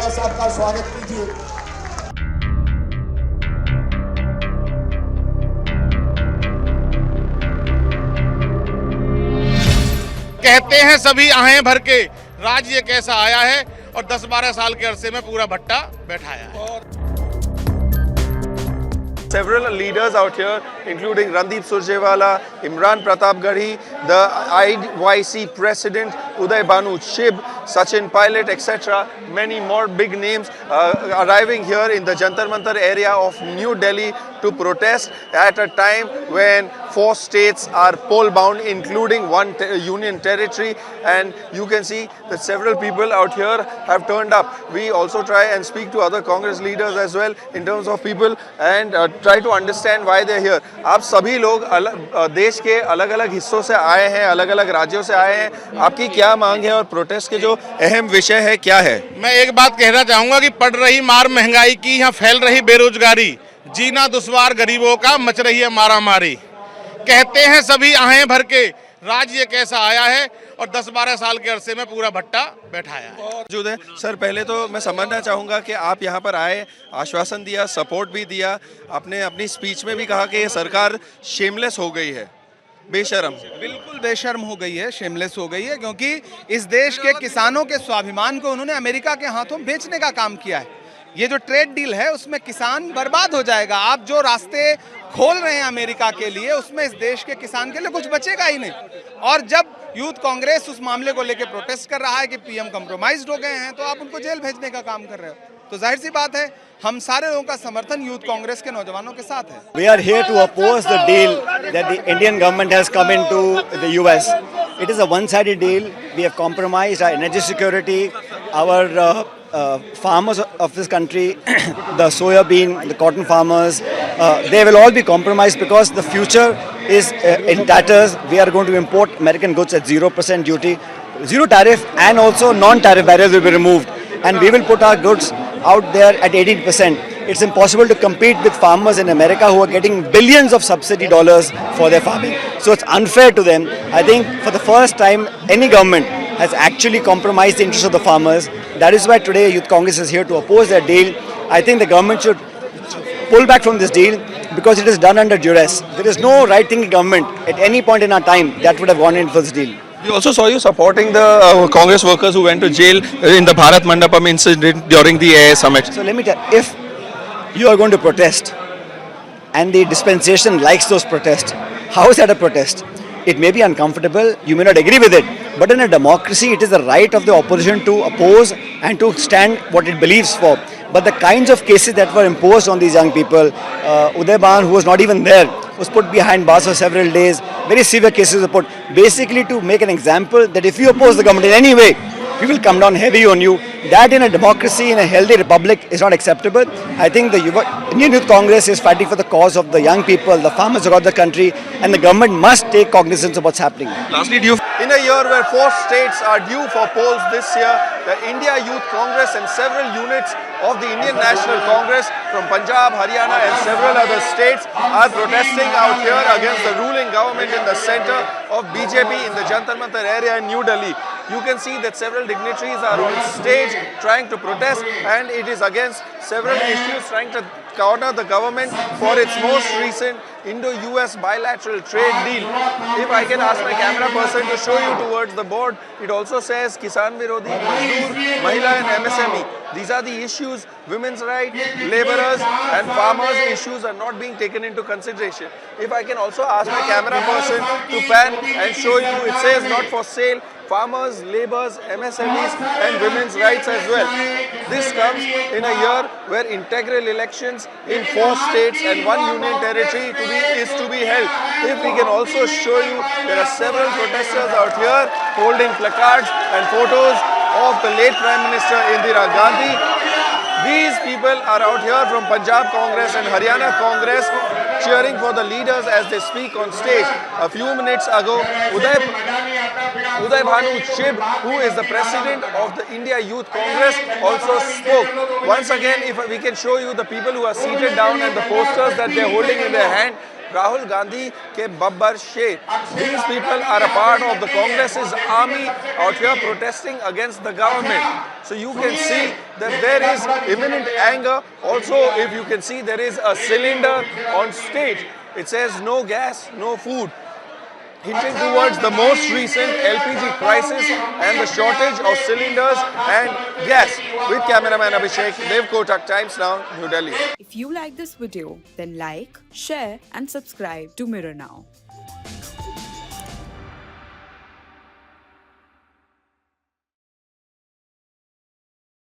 भानोट साहब का स्वागत कीजिए। कहते हैं सभी आहें भर के, राज ये कैसा आया है और 10-12 साल के अरसे में पूरा भट्टा बैठाया है। Several leaders out here, including Randeep Surjewala, Imran Pratapgarhi, the IYC president Uday Bhanu Chib, Sachin Pilot, etc. Many more big names arriving here in the Jantar Mantar area of New Delhi to protest at a time when 4 states are poll bound, including one union territory, and you can see that several people out here have turned up. We also try and speak to other Congress leaders as well in terms of people and try to understand why they're here. आप सभी लोग देश के अलग अलग हिस्सों से आए हैं, अलग अलग राज्यों से आए हैं, आपकी क्या मांग है और प्रोटेस्ट के जो अहम विषय है क्या है? मैं एक बात कहना चाहूंगा कि पड़ रही मार महंगाई की, यहाँ फैल रही बेरोजगारी, जीना दुश्वार गरीबों का, मच रही है मारामारी। कहते हैं सभी आहें भर के, राज ये कैसा आया है और 10-12 साल के अरसे में पूरा भट्टा बैठाया है। मौजूद है सर, पहले तो मैं समझना चाहूँगा कि आप यहाँ पर आए, आश्वासन दिया, सपोर्ट भी दिया, आपने अपनी स्पीच में भी कहा कि ये सरकार शेमलेस हो गई है, बेशर्म। बिल्कुल बेशर्म हो गई है, शेमलेस हो गई है, क्योंकि इस देश के किसानों के स्वाभिमान को उन्होंने अमेरिका के हाथों बेचने का काम किया है। ये जो ट्रेड डील है उसमें किसान बर्बाद हो जाएगा। आप जो रास्ते खोल रहे हैं अमेरिका के लिए, उसमें इस देश के किसान के लिए कुछ बचेगा ही नहीं। और जब यूथ कांग्रेस उस मामले को लेकर प्रोटेस्ट कर रहा है कि पीएम कंप्रोमाइज्ड हो गए हैं, तो आप उनको जेल भेजने का काम कर रहे हो। तो जाहिर सी बात है, हम सारे लोगों का समर्थन यूथ कांग्रेस के नौजवानों के साथ है। We are here to oppose the deal that the Indian government has come into the US. It is a one-sided deal. We have compromised our energy security, our farmers of this country, the soya bean, the cotton farmers, they will all be compromised because the future is in tatters. We are going to import American goods at 0% duty, 0 tariff, and also non-tariff barriers will be removed. And we will put our goods out there at 18%. It's impossible to compete with farmers in America who are getting billions of subsidy dollars for their farming. So it's unfair to them. I think for the first time, any government has actually compromised the interests of the farmers. That is why today Youth Congress is here to oppose that deal. I think the government should pull back from this deal because it is done under duress. There is no right-thinking government at any point in our time that would have gone in for this deal. We also saw you supporting the Congress workers who went to jail in the Bharat Mandapam incident during the AA summit. So let me tell you, if you are going to protest and the dispensation likes those protests, how is that a protest? It may be uncomfortable, you may not agree with it, but in a democracy, it is the right of the opposition to oppose and to stand what it believes for. But the kinds of cases that were imposed on these young people, Uday Bhan, who was not even there, was put behind bars for several days. Very severe cases were put, basically to make an example that if you oppose the government in any way, we will come down heavy on you. That in a democracy, in a healthy republic, is not acceptable. I think the Indian Youth Congress is fighting for the cause of the young people, the farmers across the country, and the government must take cognizance of what's happening. Lastly, in a year where 4 states are due for polls this year, the India Youth Congress and several units of the Indian National Congress from Punjab, Haryana and several other states are protesting out here against the ruling government in the center of BJP in the Jantar Mantar area in New Delhi. You can see that several dignitaries are on stage trying to protest, and it is against several issues trying to corner the government for its most recent Indo-US bilateral trade deal. If I can ask my camera person to show you towards the board, it also says Kisan Virodhi, Mazdoor, Mahila and MSME. These are the issues, women's rights, laborers and farmers' issues are not being taken into consideration. If I can also ask my camera person to pan and show you, it says not for sale, farmers, laborers, MSMEs and women's rights as well. This comes in a year where integral elections in 4 states and 1 union territory is to be held. If we can also show you, there are several protesters out here holding placards and photos of the late Prime Minister Indira Gandhi. These people are out here from Punjab Congress and Haryana Congress cheering for the leaders as they speak on stage. A few minutes ago, Uday Bhanu Chib, who is the president of the India Youth Congress, also spoke. Once again, if we can show you the people who are seated down and the posters that they are holding in their hand, Rahul Gandhi ke babbar sheikh. These people are a part of the Congress's army out here protesting against the government. So you can see that there is imminent anger. Also, if you can see, there is a cylinder on stage. It says no gas, no food, hinting towards the most recent LPG crisis and the shortage of cylinders and gas. With cameraman Abhishek, Dev Kotak, Times Now, New Delhi. If you like this video, then like, share and subscribe to Mirror Now.